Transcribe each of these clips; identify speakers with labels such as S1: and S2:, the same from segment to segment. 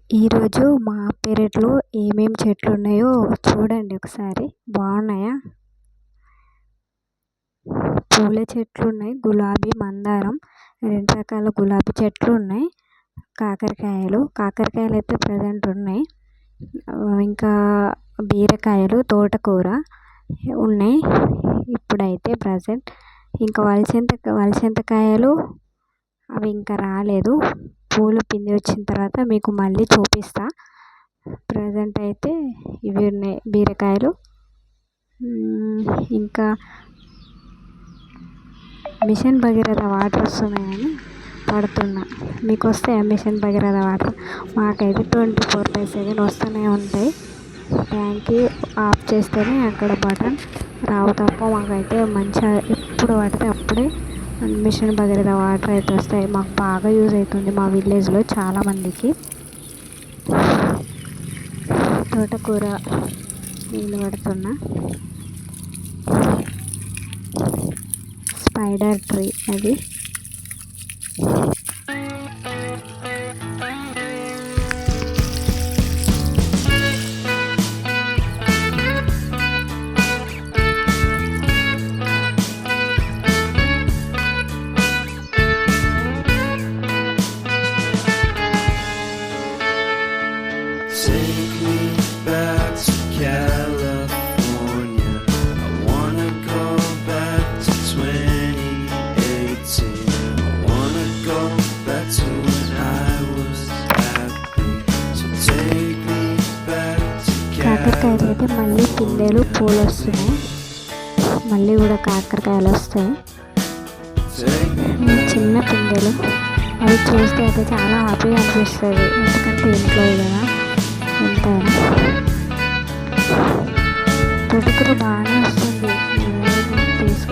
S1: ఈరోజు మా పెరట్లో ఏమేమి చెట్లు ఉన్నాయో చూడండి ఒకసారి. బాగున్నాయా? పూల చెట్లు ఉన్నాయి, గులాబీ, మందారం, 2 రకాల గులాబీ చెట్లు ఉన్నాయి. కాకరకాయలు అయితే ప్రజెంట్ ఉన్నాయి. ఇంకా బీరకాయలు, తోటకూర ఉన్నాయి ఇప్పుడైతే ప్రజెంట్. ఇంకా వలసింతకాయలు అవి ఇంకా రాలేదు. పూలు పిండి వచ్చిన తర్వాత మీకు మళ్ళీ చూపిస్తా. ప్రజెంట్ అయితే ఇవి ఉన్నాయి బీరకాయలు. ఇంకా మిషన్ భగీరథ వాటర్ వస్తున్నాయని పడుతున్నా. మీకు వస్తాయా మిషన్ భగీరథ వాటర్? మాకైతే 24/7 వస్తూనే ఉంటాయి. ట్యాంక్ ఆఫ్ చేస్తేనే అక్కడ బటన్ రావు తప్ప మాకైతే మంచిగా ఎప్పుడు పడితే అప్పుడే మిషన్ భగీరథ వాటర్ అయితే వస్తాయి. మాకు బాగా యూజ్ అవుతుంది మా విలేజ్లో చాలామందికి. తోటకూర నీళ్ళు పడుతున్నా. స్పైడర్ ట్రీ అది.
S2: Take me back to California. I wanna go back to 2018. I wanna go back to when I was happy. So take me back to
S1: కాకరకాయలు అయితే మళ్ళీ పిందెలు పూలు వస్తున్నాయి. మళ్ళీ కూడా కాకరకాయలు వస్తాయి, చిన్న పిందెలు. అవి చూస్తే అయితే చాలా హ్యాపీగా అనిపిస్తుంది, ఎందుకంటే ఇంట్లో కదా ఎంతైనా. తోటకూర బాగానే వస్తుంది.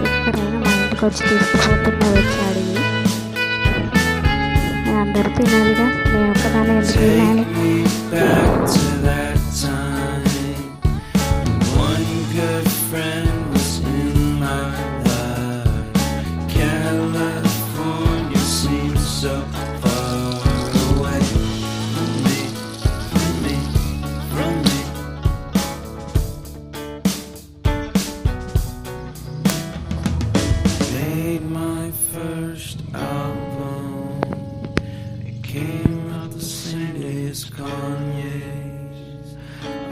S1: ఎక్కడైనా మా ఇంటికి వచ్చి తీసుకుపోతున్నారు వచ్చి అడిగి. అందరూ తినాలిగా, నేను ఒక్కదాన్ని ఎందుకు తినాలి?
S2: back to that time. One good friend was in my life. California seems so far away from me, from me, from me. Made my first album. It came out the same day as Kanye's.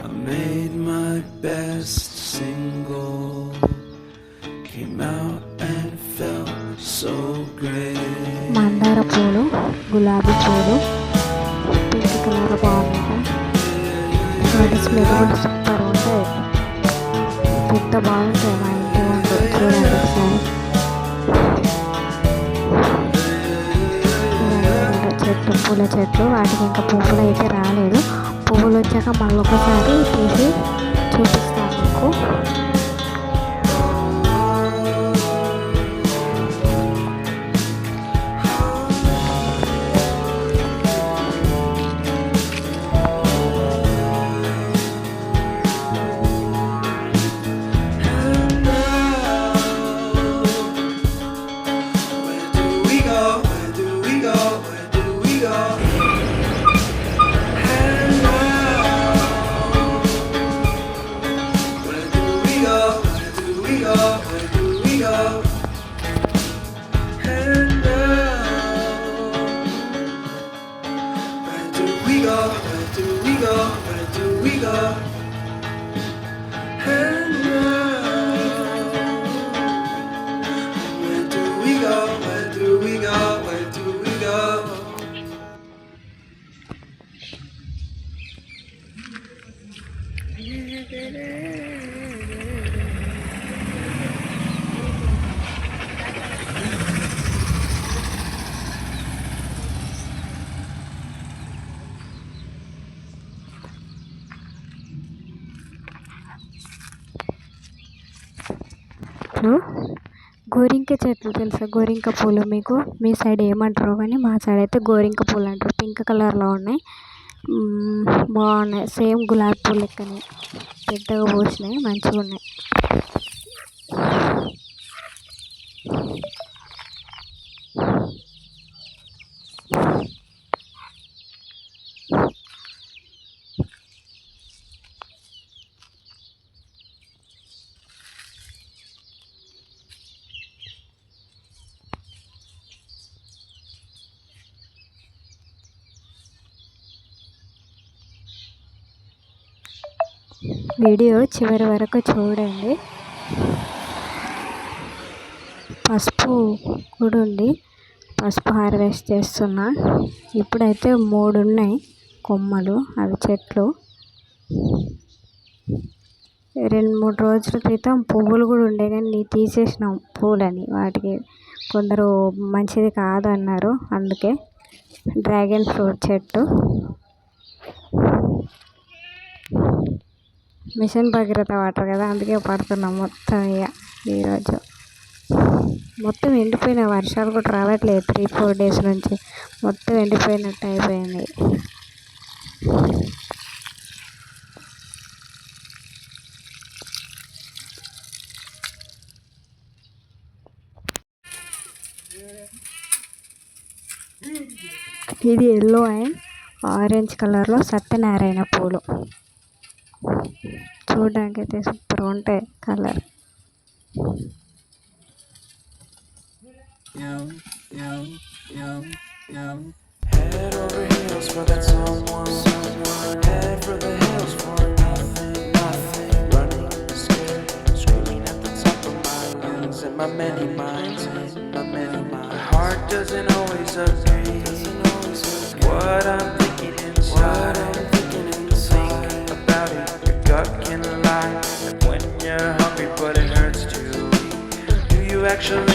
S2: I made my best single. Came out and it felt so great.
S1: మందార పూలు, గులాబీ పూలు, pink colour బాగుంటాయి. వాటి smell కూడా super ఉంటాయి. పెద్ద బాగుంటాయి మా ఇంటి ముందు. చూడండి ఒకసారి. పూల చెట్లు, వాటికి ఇంకా పువ్వులు అయితే రాలేదు. పువ్వులు వచ్చాక మళ్ళీ ఒకసారి తీసి చూపిస్తాను మీకు.
S2: Where do we go? Where do we go? Where do we go? And now, where do we go? Where do we go? Where do we go? And now, where do we go? Where do we go? Where do we go? And now, where do we go? Where do we go? Where do we go?
S1: ఇప్పుడు గోరింక చెట్లు తెలుసా? గోరింక పూలు మీకు మీ side ఏమంటారో కానీ మా సైడ్ అయితే గోరింక పూలు అంటారు. పింక్ కలర్లో ఉన్నాయి. బాగున్నాయి, సేమ్ గులాబీ పూలు లెక్కనే పెద్దగా పూసినాయి, మంచిగా ఉన్నాయి. వీడియో చివరి వరకు చూడండి. పసుపు కూడా ఉంది, పసుపు హార్వెస్ట్ చేస్తున్నా. ఇప్పుడైతే 3 ఉన్నాయి కొమ్మలు, అవి చెట్లు. 2-3 రోజుల క్రితం పువ్వులు కూడా ఉండే కానీ తీసేసినాం పూలని. వాటికి కొందరు మంచిది కాదు అన్నారు, అందుకే. డ్రాగన్ ఫ్రూట్ చెట్టు, మిషన్ భగీరథ వాటర్ కదా, అందుకే పడుతున్నాం మొత్తం. ఇక ఈరోజు మొత్తం ఎండిపోయిన, వర్షాలు కూడా రావట్లేదు 3-4 డేస్ నుంచి. మొత్తం ఎండిపోయినట్టు అయిపోయింది. ఇది ఎల్లో అండ్ ఆరెంజ్ కలర్లో సత్యనారాయణ పూలు. చూడడానికి అయితే సూపర్ ఉంటాయి colour.
S2: Head over heels for that someone. Head for the hills for nothing. Running, scared, screaming at the top of my lungs. In my many minds, my heart doesn't always agree. What I'm thinking inside, think about it. Your gut can lie, and when you're hungry, but it hurts to eat. Do you actually